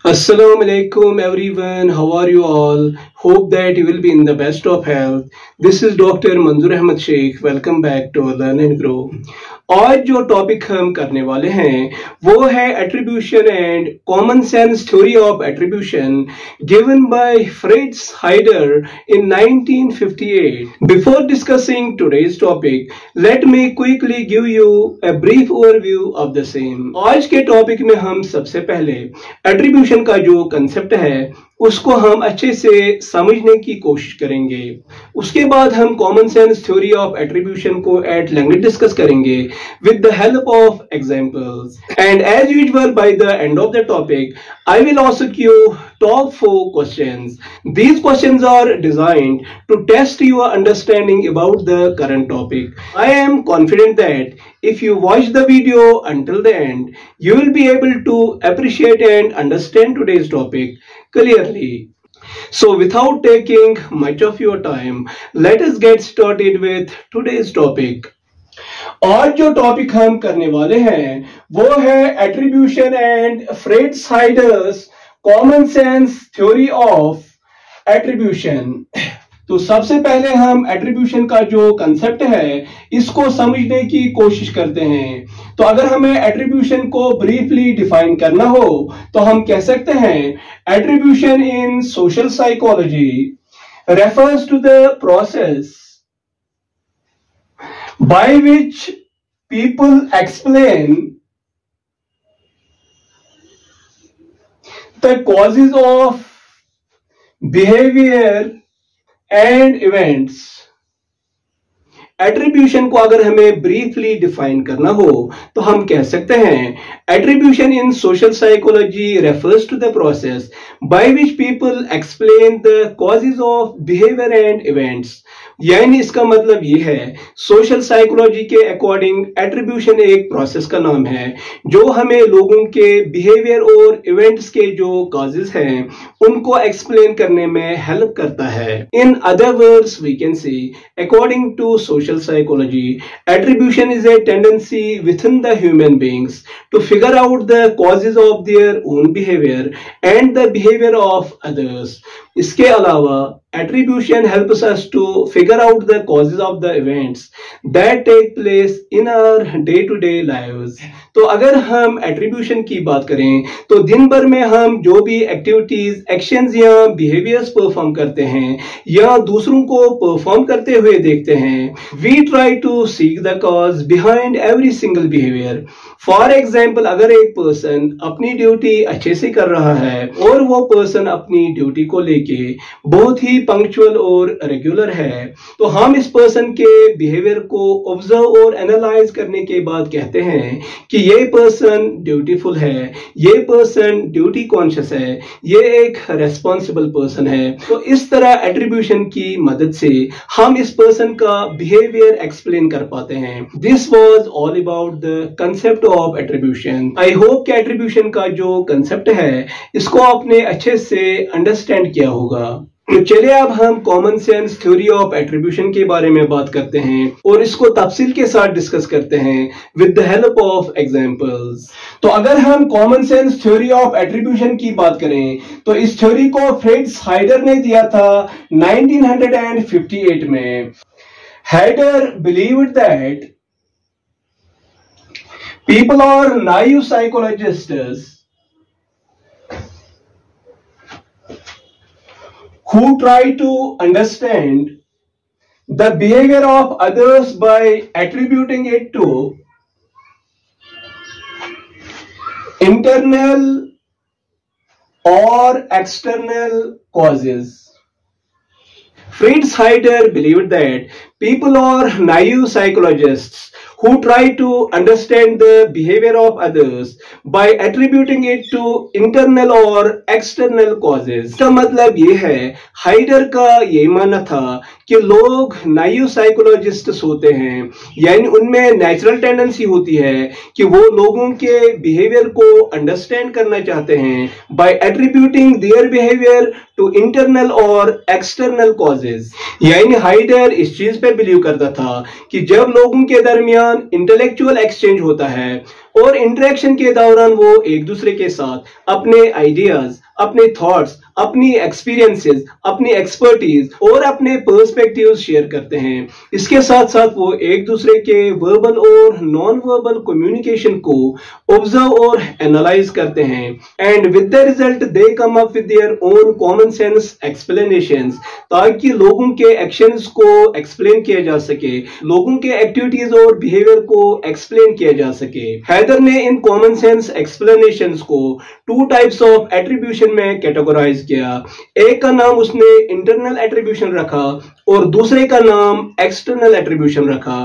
Assalamu alaikum everyone. How are you all? Hope that you will be in the best of health. This is Dr. Manzoor Ahmed Sheikh. Welcome back to Learn and Grow. आज जो topic हम करने वाले हैं वो है attribution and common sense theory of attribution given by Fritz हाइडर in 1958. Before discussing today's topic, let me quickly give you a brief overview of the same. आज के टॉपिक में हम सबसे पहले एट्रीब्यूशन का जो कंसेप्ट है उसको हम अच्छे से समझने की कोशिश करेंगे। उसके बाद हम common sense theory of attribution को एट लेंथ डिस्कस करेंगे with the help of examples. And as usual, by the end of the topic, I will ask you top 4 questions. These questions are designed to test your understanding about the current topic. I am confident that if you watch the video until the end, you will be able to appreciate and understand today's topic clearly. So without taking much of your time, let us get started with today's topic. आज जो topic हम करने वाले हैं वो है attribution and Fritz hiders common sense theory of attribution. तो सबसे पहले हम एट्रीब्यूशन का जो कंसेप्ट है इसको समझने की कोशिश करते हैं। तो अगर हमें एट्रीब्यूशन को ब्रीफली डिफाइन करना हो तो हम कह सकते हैं attribution in social psychology refers to the process by which people explain the causes of behavior and events. Attribution को अगर हमें ब्रीफली डिफाइन करना हो तो हम कह सकते हैं attribution in social psychology refers to the process by which people explain the causes of behaviour and events. यानी इसका मतलब ये है सोशल साइकोलॉजी के अकॉर्डिंग एट्रीब्यूशन एक प्रोसेस का नाम है जो हमें लोगों के बिहेवियर और इवेंट्स के जो कॉजेज हैं उनको एक्सप्लेन करने में हेल्प करता है। In other words we can see according to social psychology, attribution is a tendency within the human beings to figure out the causes of their own behavior and the behavior of others. इसके अलावा attribution helps us to figure out the causes of the events that take place in our day-to-day lives. तो अगर हम attribution की बात करें तो दिन भर में हम जो भी एक्टिविटीज, एक्शंस या बिहेवियर्स परफॉर्म करते हैं या दूसरों को परफॉर्म करते हुए देखते हैं, we try to seek the cause behind every single behavior. For example अगर एक पर्सन अपनी ड्यूटी अच्छे से कर रहा है और वो पर्सन अपनी ड्यूटी को लेके बहुत ही पंक्चुअल और रेगुलर है तो हम इस पर्सन के बिहेवियर को ऑब्जर्व और एनालाइज करने के बाद कहते हैं कि ये पर्सन ड्यूटीफुल है, ये पर्सन ड्यूटी कॉन्शियस है, ये एक रेस्पॉन्सिबल पर्सन है। तो इस तरह एट्रीब्यूशन की मदद से हम इस पर्सन का बिहेवियर एक्सप्लेन कर पाते हैं। This was all about the concept of attribution. I hope कि एट्रीब्यूशन का जो कंसेप्ट है इसको आपने अच्छे से अंडरस्टैंड किया होगा। तो चलिए अब हम common sense theory of attribution के बारे में बात करते हैं और इसको तफसील के साथ डिस्कस करते हैं with the help of examples. तो अगर हम common sense theory of attribution की बात करें तो इस थ्योरी को फ्रिट्ज हाइडर ने दिया था 1958 में। Hyder believed that people are naive psychologists who try to understand the behavior of others by attributing it to internal or external causes. Fritz Heider believed that people are naive psychologists who try to understand the behavior of others by attributing it to internal or external causes. इसका मतलब ये है हाइडर का ये मानना था कि लोग नाइव साइकोलॉजिस्ट्स होते हैं, यानी उनमें नेचुरल टेंडेंसी होती है कि वो लोगों के बिहेवियर को अंडरस्टैंड करना चाहते हैं by attributing their behaviour to internal और एक्सटर्नल कॉजेज। यानी हाइडर इस चीज पे बिलीव करता था कि जब लोगों के दरमियान इंटेलेक्चुअल एक्सचेंज होता है और इंटरेक्शन के दौरान वो एक दूसरे के साथ अपने आइडियाज, अपने थॉट्स, अपनी एक्सपीरियंसेस, अपनी एक्सपर्टीज और अपने पर्सपेक्टिव्स शेयर करते हैं। इसके साथ साथ वो एक दूसरे के वर्बल और नॉन वर्बल कम्युनिकेशन को ऑब्जर्व और एनालाइज करते हैं and with the result they come up with their own common sense explanations, ताकि लोगों के एक्शंस को एक्सप्लेन किया जा सके, लोगों के एक्टिविटीज और बिहेवियर को एक्सप्लेन किया जा सके। हैदर ने इन कॉमन सेंस एक्सप्लेनेशंस को टू टाइप्स ऑफ एट्रीब्यूशन में कैटेगराइज किया। एक का नाम उसने इंटरनल एट्रीब्यूशन रखा और दूसरे का नाम एक्सटर्नल एट्रीब्यूशन रखा।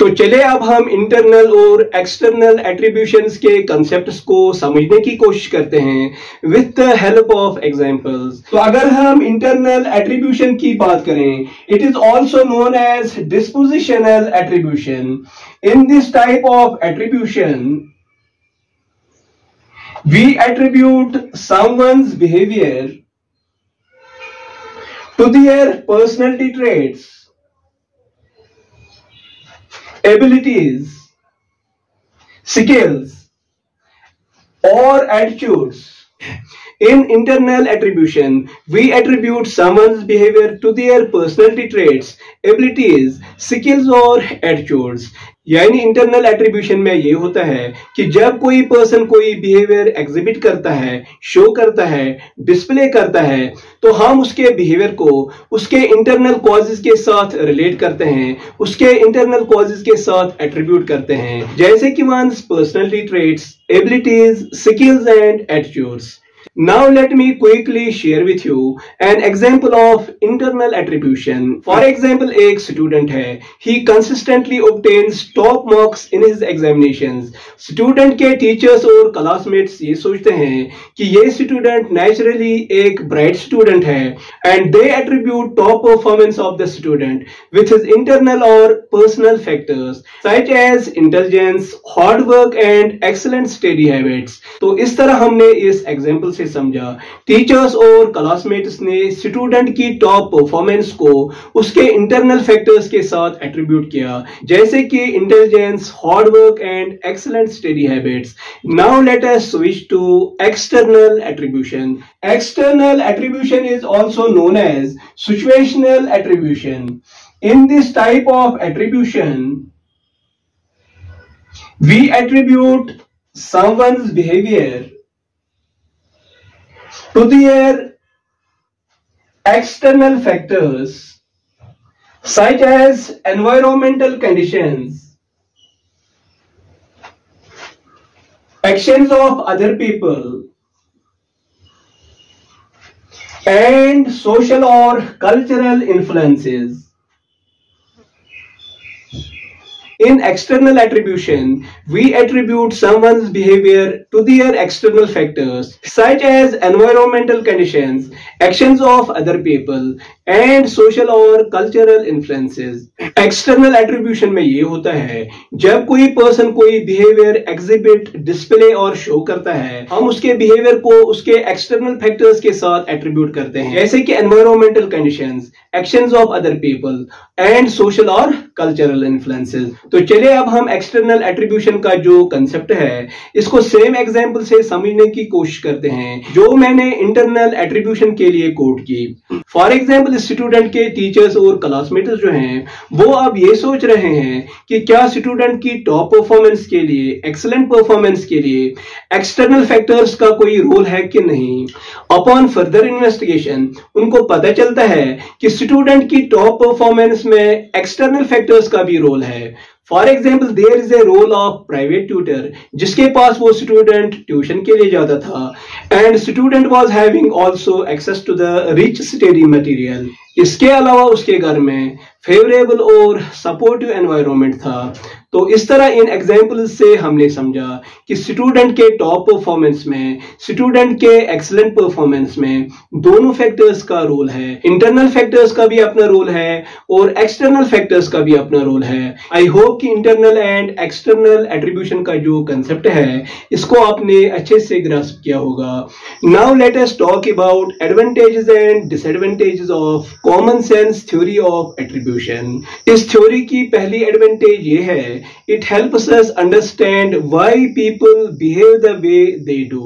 तो चले अब हम इंटरनल और एक्सटर्नल एट्रीब्यूशंस के कंसेप्ट्स को समझने की कोशिश करते हैं with the help of examples. तो अगर हम इंटरनल एट्रीब्यूशन की बात करें, it is also known as dispositional attribution. In this type of attribution we attribute someone's behavior to their personality traits, abilities, skills, or attitudes. In internal attribution, we attribute someone's behavior to their personality traits, abilities, skills or attitudes. यानी internal attribution में ये होता है कि जब कोई person कोई behaviour exhibit करता है, शो करता है, डिस्प्ले करता है, तो हम उसके बिहेवियर को उसके इंटरनल कॉजेज के साथ रिलेट करते हैं, उसके इंटरनल कॉजेज के साथ एट्रीब्यूट करते हैं, जैसे कि one's personality traits, abilities, skills and attitudes. Now let me quickly share with you an example of internal attribution. For example, एक student है, he consistently obtains top marks in his examinations. Student के teachers और classmates ये सोचते हैं कि ये student naturally एक bright student है and they attribute top performance of the student with his internal or personal factors such as intelligence, hard work and excellent study habits. तो इस तरह हमने इस example से समझा, टीचर्स और क्लासमेट्स ने स्टूडेंट की टॉप परफॉर्मेंस को उसके इंटरनल फैक्टर्स के साथ एट्रीब्यूट किया, जैसे कि intelligence, hard work and excellent study habits. Now let us switch to external attribution. External attribution is also known as situational attribution. In this type of attribution we attribute someone's behavior to their external factors such as environmental conditions, actions of other people, and social or cultural influences. In external attribution, we attribute someone's behavior to their external factors such as environmental conditions, actions of other people, and social or cultural influences. External attribution में ये होता है जब कोई person कोई behaviour exhibit, display और show करता है, हम उसके बिहेवियर को उसके एक्सटर्नल फैक्टर्स के साथ एट्रीब्यूट करते हैं, जैसे कि environmental conditions, actions of other people and social और कल्चरल इन्फ्लुएंसेस। तो चलिए अब हम एक्सटर्नल एट्रीब्यूशन का जो कंसेप्ट है इसको सेम एग्जांपल से समझने की कोशिश करते हैं जो मैंने इंटरनल एट्रीब्यूशन के लिए कोट की। फॉर एग्जांपल, स्टूडेंट के टीचर्स और क्लासमेट्स जो हैं वो अब ये सोच रहे हैं कि क्या स्टूडेंट की टॉप परफॉर्मेंस के लिए, एक्सीलेंट परफॉर्मेंस के लिए एक्सटर्नल फैक्टर्स का कोई रोल है कि नहीं। अपॉन फर्दर इन्वेस्टिगेशन उनको पता चलता है कि स्टूडेंट की टॉप परफॉर्मेंस में एक्सटर्नल फैक्टर्स का भी रोल है। For example, there is a role of private tutor जिसके पास वो स्टूडेंट ट्यूशन के लिए जाता था and student was having also access to the rich study material. इसके अलावा उसके घर में फेवरेबल और सपोर्टिव एनवायरनमेंट था। तो इस तरह इन एग्जाम्पल्स से हमने समझा कि स्टूडेंट के टॉप परफॉर्मेंस में, स्टूडेंट के एक्सीलेंट परफॉर्मेंस में दोनों फैक्टर्स का रोल है। इंटरनल फैक्टर्स का भी अपना रोल है और एक्सटर्नल फैक्टर्स का भी अपना रोल है। आई होप कि इंटरनल एंड एक्सटर्नल एट्रीब्यूशन का जो कंसेप्ट है इसको आपने अच्छे से ग्रास्प किया होगा। Now let us talk about advantages and disadvantages of common sense theory of attribution. इस थ्योरी की पहली एडवांटेज ये है it helps us understand why people behave the way they do.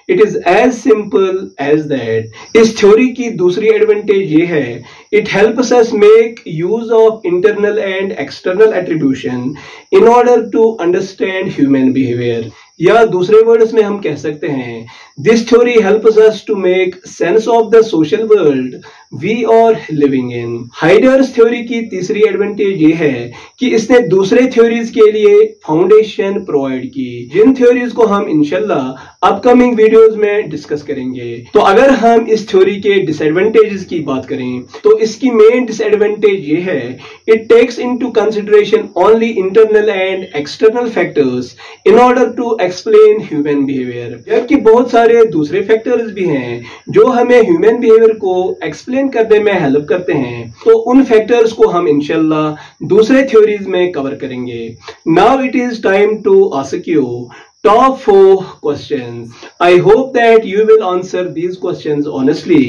It is as simple as that. इस theory की दूसरी advantage ये है, it helps us make use of internal and external attribution in order to understand human behavior. या दूसरे words में हम कह सकते हैं, this theory helps us to make sense of the social world we are living in. Heider's theory की तीसरी advantage ये है कि इसने दूसरे थ्योरीज के लिए फाउंडेशन प्रोवाइड की, जिन थ्योरीज को हम इंशाल्लाह अपकमिंग वीडियोस में डिस्कस करेंगे। तो अगर हम इस थ्योरी के डिसएडवांटेजेस की बात करें तो इसकी मेन डिसएडवांटेज ये है, it takes into consideration only internal and external factors in order to explain human behaviour. जबकि बहुत सारे दूसरे फैक्टर्स भी हैं जो हमें ह्यूमन बिहेवियर को एक्सप्लेन करने में हेल्प करते हैं, तो उन फैक्टर्स को हम इंशाल्लाह दूसरे थ्योरीज में कवर करेंगे। Now it is time to ask you top 4 questions. I hope that you will answer these questions honestly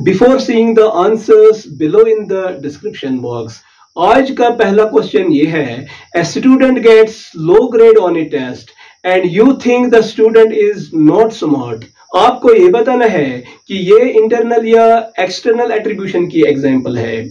before seeing the answers below in the description box. आज का पहला क्वेश्चन ये है, a student gets low grade on a test and you think the student is not smart. आपको ये बताना है कि ये इंटरनल या एक्सटर्नल एट्रीब्यूशन की एग्जांपल है।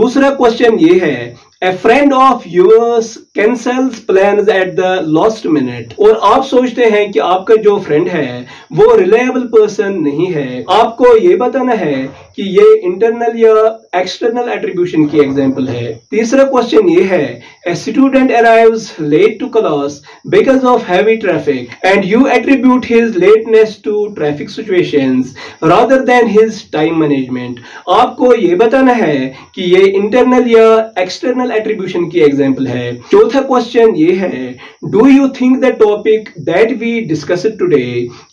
दूसरा क्वेश्चन ये है, A friend of yours cancels plans at the last minute. और आप सोचते हैं कि आपका जो फ्रेंड है वो रिलायबल पर्सन नहीं है। आपको ये बताना है कि ये इंटरनल या एक्सटर्नल एट्रीब्यूशन की एग्जांपल है। तीसरा क्वेश्चन ये है, A student arrives late to class because of heavy traffic and you attribute his lateness to traffic situations rather than his time management. आपको ये बताना है कि ये इंटरनल या एक्सटर्नल एट्रीब्यूशन की एग्जांपल है। चौथा क्वेश्चन ये है, do you think the topic that we discussed today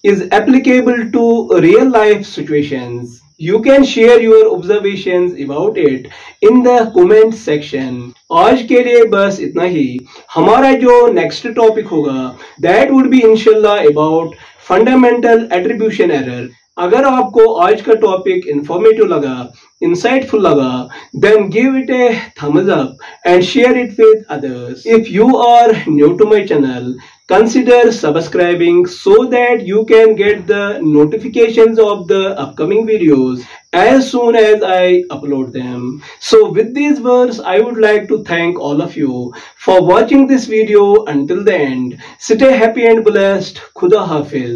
is applicable to real life situations? You can share your observations about it in the comment section. आज के लिए बस इतना ही। हमारा जो नेक्स्ट टॉपिक होगा that would be इंशाल्लाह about fundamental attribution error. अगर आपको आज का टॉपिक इंफॉर्मेटिव लगा, insightful लगा, then give it a thumbs up and share it with others. If you are new to my channel, consider subscribing so that you can get the notifications of the upcoming videos as soon as I upload them. So with these words, I would like to thank all of you for watching this video until the end. Stay happy and blessed. Khuda Hafiz.